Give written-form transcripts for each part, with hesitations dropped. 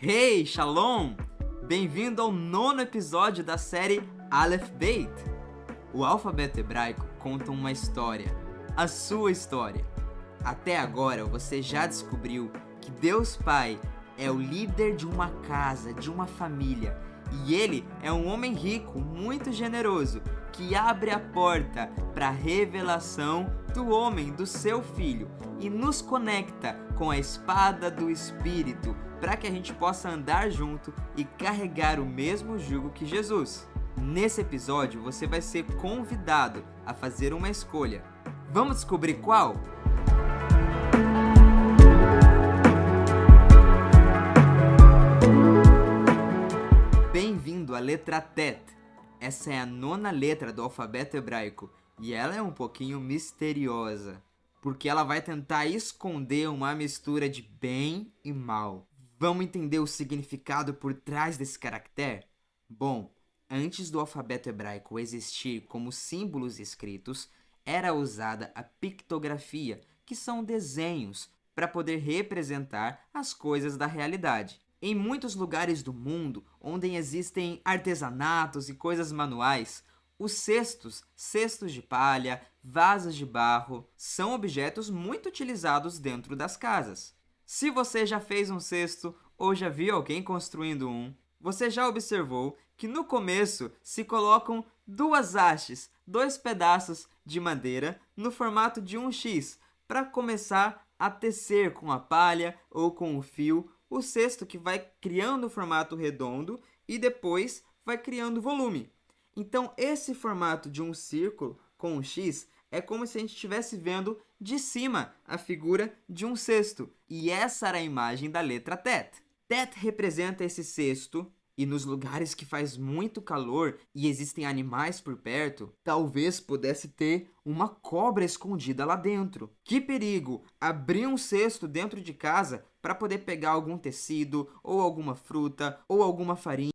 Hey, Shalom! Bem-vindo ao 9º episódio da série Aleph Beit. O alfabeto hebraico conta uma história, a sua história. Até agora você já descobriu que Deus Pai é o líder de uma casa, de uma família. E Ele é um homem rico, muito generoso, que abre a porta para a revelação do homem, do seu Filho, e nos conecta com a espada do Espírito, para que a gente possa andar junto e carregar o mesmo jugo que Jesus. Nesse episódio, você vai ser convidado a fazer uma escolha. Vamos descobrir qual? Bem-vindo à letra Tet. Essa é a 9ª letra do alfabeto hebraico e ela é um pouquinho misteriosa, porque ela vai tentar esconder uma mistura de bem e mal. Vamos entender o significado por trás desse caractere? Bom, antes do alfabeto hebraico existir como símbolos escritos, era usada a pictografia, que são desenhos, para poder representar as coisas da realidade. Em muitos lugares do mundo, onde existem artesanatos e coisas manuais, os cestos de palha, vasos de barro, são objetos muito utilizados dentro das casas. Se você já fez um cesto ou já viu alguém construindo um, você já observou que no começo se colocam duas hastes, dois pedaços de madeira no formato de um X, para começar a tecer com a palha ou com o fio o cesto, que vai criando o formato redondo e depois vai criando volume. Então esse formato de um círculo com um X é como se a gente estivesse vendo de cima a figura de um cesto. E essa era a imagem da letra Tet. Tet representa esse cesto, e nos lugares que faz muito calor e existem animais por perto, talvez pudesse ter uma cobra escondida lá dentro. Que perigo abrir um cesto dentro de casa para poder pegar algum tecido, ou alguma fruta, ou alguma farinha,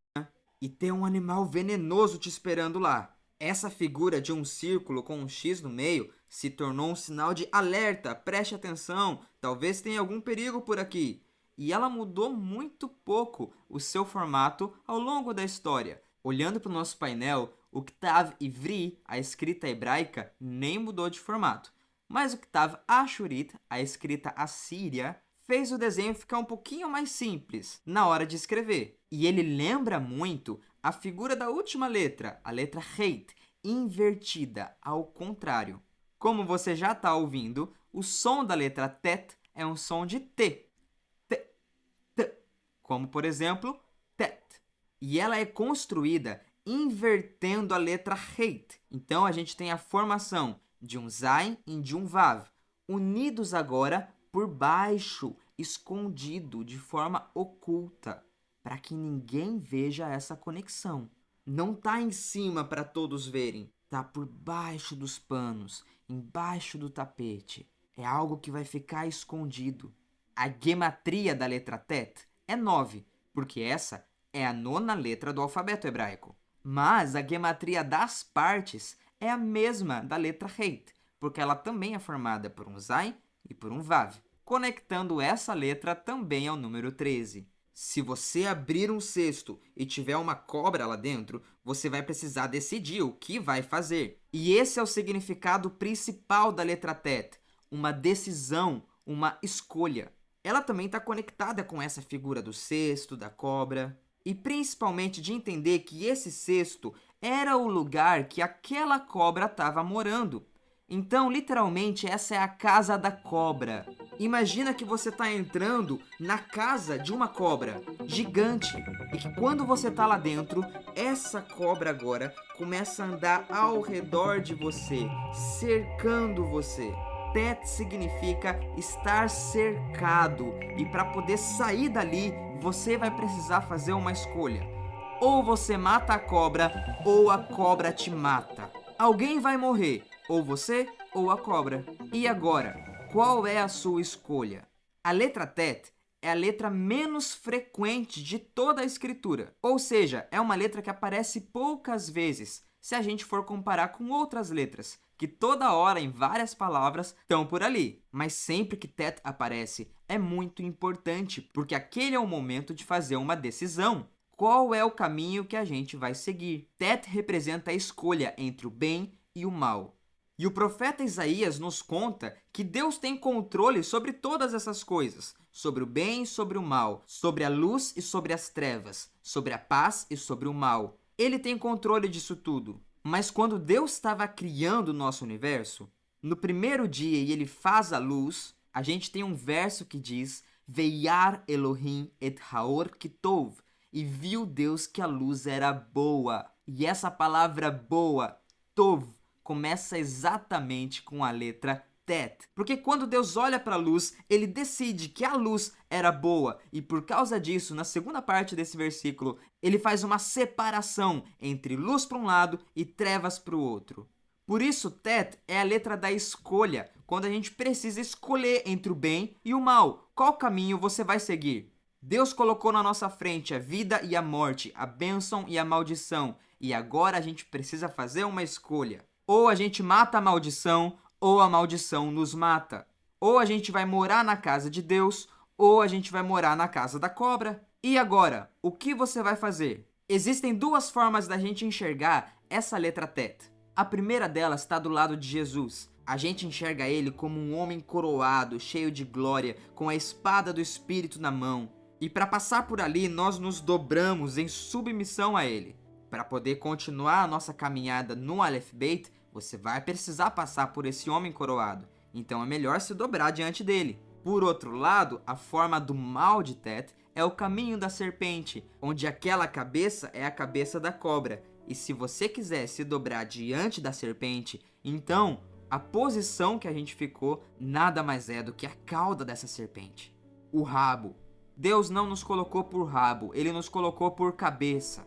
e ter um animal venenoso te esperando lá. Essa figura de um círculo com um X no meio se tornou um sinal de alerta, preste atenção, talvez tenha algum perigo por aqui. E ela mudou muito pouco o seu formato ao longo da história. Olhando para o nosso painel, o Ktav Ivri, a escrita hebraica, nem mudou de formato. Mas o Ktav Ashurit, a escrita assíria, fez o desenho ficar um pouquinho mais simples na hora de escrever. E ele lembra muito a figura da última letra, a letra Heit, invertida, ao contrário. Como você já está ouvindo, o som da letra Tet é um som de T. Como, por exemplo, Tet. E ela é construída invertendo a letra Heit. Então, a gente tem a formação de um Zain e de um Vav, unidos agora por baixo, escondido, de forma oculta, para que ninguém veja essa conexão. Não está em cima para todos verem, está por baixo dos panos, embaixo do tapete. É algo que vai ficar escondido. A gematria da letra Tet é 9, porque essa é a 9ª letra do alfabeto hebraico. Mas a gematria das partes é a mesma da letra Heit, porque ela também é formada por um Zain e por um Vav, conectando essa letra também ao número 13. Se você abrir um cesto e tiver uma cobra lá dentro, você vai precisar decidir o que vai fazer. E esse é o significado principal da letra Tet, uma decisão, uma escolha. Ela também está conectada com essa figura do cesto, da cobra, e principalmente de entender que esse cesto era o lugar que aquela cobra estava morando. Então, literalmente, essa é a casa da cobra. Imagina que você está entrando na casa de uma cobra gigante e que quando você está lá dentro, essa cobra agora começa a andar ao redor de você, cercando você. Tet significa estar cercado, e para poder sair dali, você vai precisar fazer uma escolha. Ou você mata a cobra, ou a cobra te mata. Alguém vai morrer, ou você ou a cobra. E agora, qual é a sua escolha? A letra Tet é a letra menos frequente de toda a escritura, ou seja, é uma letra que aparece poucas vezes, se a gente for comparar com outras letras, que toda hora em várias palavras estão por ali. Mas sempre que Tet aparece é muito importante, porque aquele é o momento de fazer uma decisão. Qual é o caminho que a gente vai seguir? Tet representa a escolha entre o bem e o mal. E o profeta Isaías nos conta que Deus tem controle sobre todas essas coisas, sobre o bem e sobre o mal, sobre a luz e sobre as trevas, sobre a paz e sobre o mal. Ele tem controle disso tudo. Mas quando Deus estava criando o nosso universo, no primeiro dia e ele faz a luz, a gente tem um verso que diz: Veiar Elohim et haor kitov, e viu Deus que a luz era boa. E essa palavra boa, tov, começa exatamente com a letra Tet. Porque quando Deus olha para a luz, ele decide que a luz era boa. E por causa disso, na segunda parte desse versículo, ele faz uma separação entre luz para um lado e trevas para o outro. Por isso, Tet é a letra da escolha, quando a gente precisa escolher entre o bem e o mal. Qual caminho você vai seguir? Deus colocou na nossa frente a vida e a morte, a bênção e a maldição. E agora a gente precisa fazer uma escolha. Ou a gente mata a maldição, ou a maldição nos mata. Ou a gente vai morar na casa de Deus, ou a gente vai morar na casa da cobra. E agora, o que você vai fazer? Existem duas formas da gente enxergar essa letra Tet. A primeira delas está do lado de Jesus. A gente enxerga ele como um homem coroado, cheio de glória, com a espada do Espírito na mão. E para passar por ali, nós nos dobramos em submissão a ele. Para poder continuar a nossa caminhada no Aleph Beit, você vai precisar passar por esse homem coroado. Então é melhor se dobrar diante dele. Por outro lado, a forma do mal de Tet é o caminho da serpente, onde aquela cabeça é a cabeça da cobra. E se você quiser se dobrar diante da serpente, então a posição que a gente ficou nada mais é do que a cauda dessa serpente. O rabo. Deus não nos colocou por rabo, ele nos colocou por cabeça.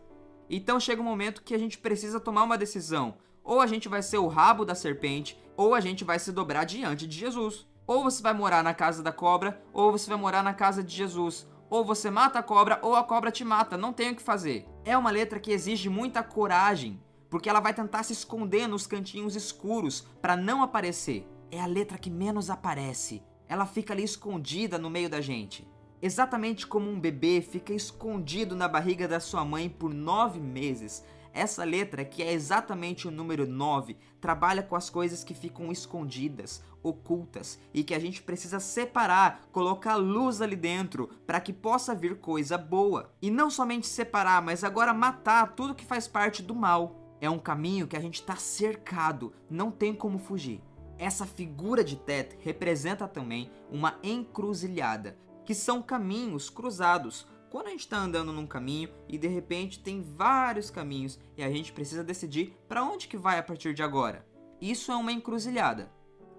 Então chega um momento que a gente precisa tomar uma decisão. Ou a gente vai ser o rabo da serpente, ou a gente vai se dobrar diante de Jesus. Ou você vai morar na casa da cobra, ou você vai morar na casa de Jesus. Ou você mata a cobra, ou a cobra te mata, não tem o que fazer. É uma letra que exige muita coragem, porque ela vai tentar se esconder nos cantinhos escuros para não aparecer. É a letra que menos aparece. Ela fica ali escondida no meio da gente. Exatamente como um bebê fica escondido na barriga da sua mãe por 9 meses, essa letra, que é exatamente o número 9, trabalha com as coisas que ficam escondidas, ocultas, e que a gente precisa separar, colocar luz ali dentro, para que possa vir coisa boa. E não somente separar, mas agora matar tudo que faz parte do mal. É um caminho que a gente está cercado, não tem como fugir. Essa figura de Tet representa também uma encruzilhada, que são caminhos cruzados. Quando a gente está andando num caminho e de repente tem vários caminhos e a gente precisa decidir para onde que vai a partir de agora. Isso é uma encruzilhada.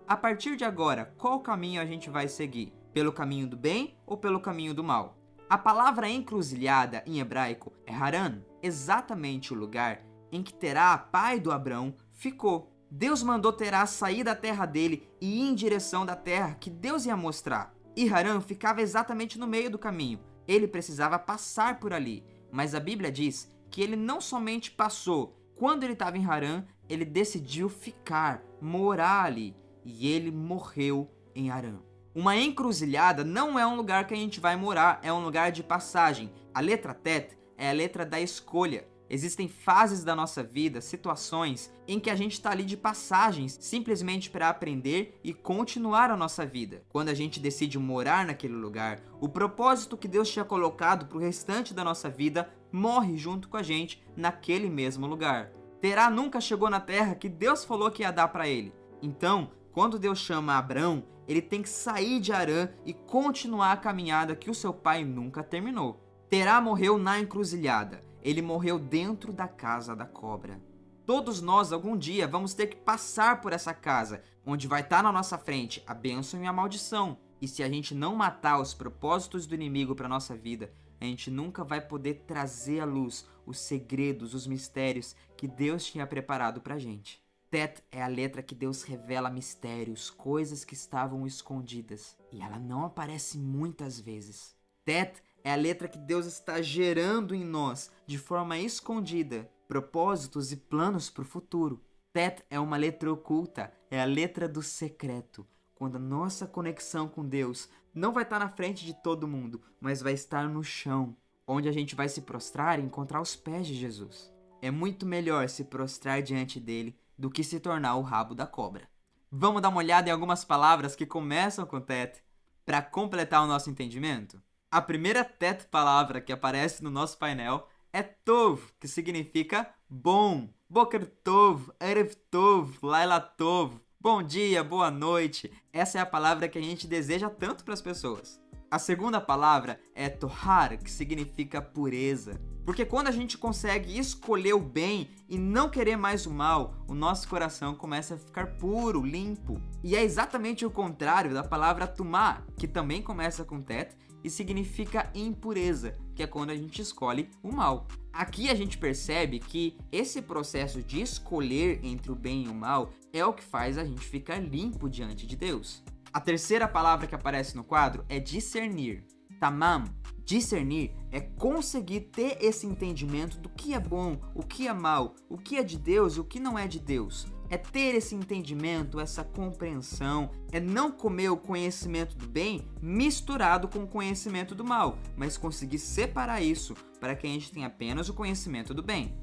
A partir de agora, qual caminho a gente vai seguir? Pelo caminho do bem ou pelo caminho do mal? A palavra encruzilhada em hebraico é Haran, exatamente o lugar em que Terá, pai do Abrão, ficou. Deus mandou Terá sair da terra dele e ir em direção da terra que Deus ia mostrar. E Haran ficava exatamente no meio do caminho. Ele precisava passar por ali, mas a Bíblia diz que ele não somente passou. Quando ele estava em Harã, ele decidiu ficar, morar ali, e ele morreu em Harã. Uma encruzilhada não é um lugar que a gente vai morar, é um lugar de passagem. A letra Tet é a letra da escolha. Existem fases da nossa vida, situações, em que a gente está ali de passagens, simplesmente para aprender e continuar a nossa vida. Quando a gente decide morar naquele lugar, o propósito que Deus tinha colocado para o restante da nossa vida morre junto com a gente naquele mesmo lugar. Terá nunca chegou na terra que Deus falou que ia dar para ele. Então, quando Deus chama Abrão, ele tem que sair de Harã e continuar a caminhada que o seu pai nunca terminou. Terá morreu na encruzilhada. Ele morreu dentro da casa da cobra. Todos nós, algum dia, vamos ter que passar por essa casa, onde vai estar na nossa frente a bênção e a maldição. E se a gente não matar os propósitos do inimigo para nossa vida, a gente nunca vai poder trazer à luz os segredos, os mistérios que Deus tinha preparado para a gente. Tet é a letra que Deus revela mistérios, coisas que estavam escondidas. E ela não aparece muitas vezes. Tet é a letra que Deus está gerando em nós, de forma escondida, propósitos e planos para o futuro. Tet é uma letra oculta, é a letra do secreto. Quando a nossa conexão com Deus não vai estar na frente de todo mundo, mas vai estar no chão, onde a gente vai se prostrar e encontrar os pés de Jesus. É muito melhor se prostrar diante dele do que se tornar o rabo da cobra. Vamos dar uma olhada em algumas palavras que começam com Tet para completar o nosso entendimento? A primeira Tet palavra que aparece no nosso painel é Tov, que significa bom. Boker Tov, Erev Tov, Laila Tov. Bom dia, boa noite. Essa é a palavra que a gente deseja tanto para as pessoas. A segunda palavra é Tohar, que significa pureza. Porque quando a gente consegue escolher o bem e não querer mais o mal, o nosso coração começa a ficar puro, limpo. E é exatamente o contrário da palavra Tumá, que também começa com Tet e significa impureza, que é quando a gente escolhe o mal. Aqui a gente percebe que esse processo de escolher entre o bem e o mal é o que faz a gente ficar limpo diante de Deus. A terceira palavra que aparece no quadro é discernir. Tamam. Discernir é conseguir ter esse entendimento do que é bom, o que é mal, o que é de Deus e o que não é de Deus. É ter esse entendimento, essa compreensão, é não comer o conhecimento do bem misturado com o conhecimento do mal, mas conseguir separar isso para que a gente tenha apenas o conhecimento do bem.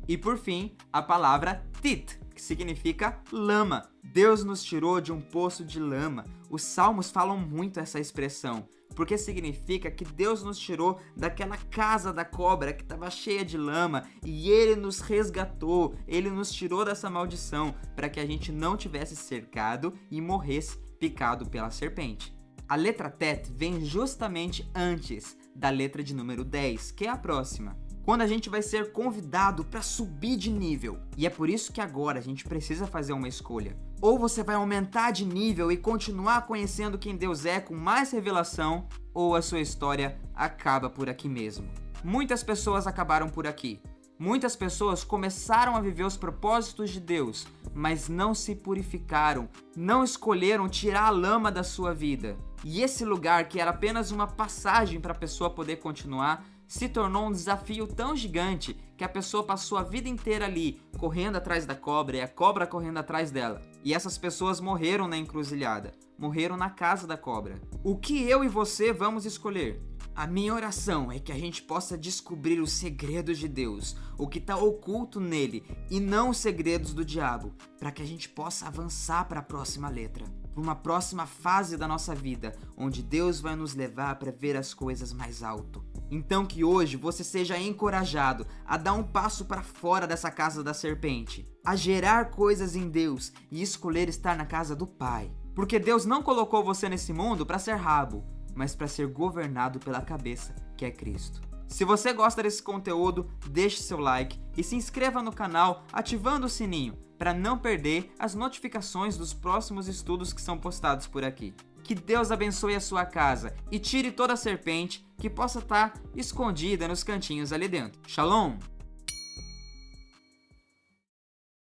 E por fim, a palavra Tit, que significa lama. Deus nos tirou de um poço de lama. Os salmos falam muito essa expressão, porque significa que Deus nos tirou daquela casa da cobra que estava cheia de lama e Ele nos resgatou, Ele nos tirou dessa maldição para que a gente não tivesse cercado e morresse picado pela serpente. A letra Tet vem justamente antes da letra de número 10, que é a próxima. Quando a gente vai ser convidado para subir de nível. E é por isso que agora a gente precisa fazer uma escolha. Ou você vai aumentar de nível e continuar conhecendo quem Deus é com mais revelação, ou a sua história acaba por aqui mesmo. Muitas pessoas acabaram por aqui. Muitas pessoas começaram a viver os propósitos de Deus, mas não se purificaram, não escolheram tirar a lama da sua vida. E esse lugar que era apenas uma passagem para a pessoa poder continuar, se tornou um desafio tão gigante que a pessoa passou a vida inteira ali, correndo atrás da cobra e a cobra correndo atrás dela. E essas pessoas morreram na encruzilhada, morreram na casa da cobra. O que eu e você vamos escolher? A minha oração é que a gente possa descobrir os segredos de Deus, o que está oculto nele, e não os segredos do diabo, para que a gente possa avançar para a próxima letra, para uma próxima fase da nossa vida, onde Deus vai nos levar para ver as coisas mais alto. Então que hoje você seja encorajado a dar um passo para fora dessa casa da serpente, a gerar coisas em Deus e escolher estar na casa do Pai. Porque Deus não colocou você nesse mundo para ser rabo, mas para ser governado pela cabeça, que é Cristo. Se você gosta desse conteúdo, deixe seu like e se inscreva no canal ativando o sininho para não perder as notificações dos próximos estudos que são postados por aqui. Que Deus abençoe a sua casa e tire toda a serpente que possa estar escondida nos cantinhos ali dentro. Shalom!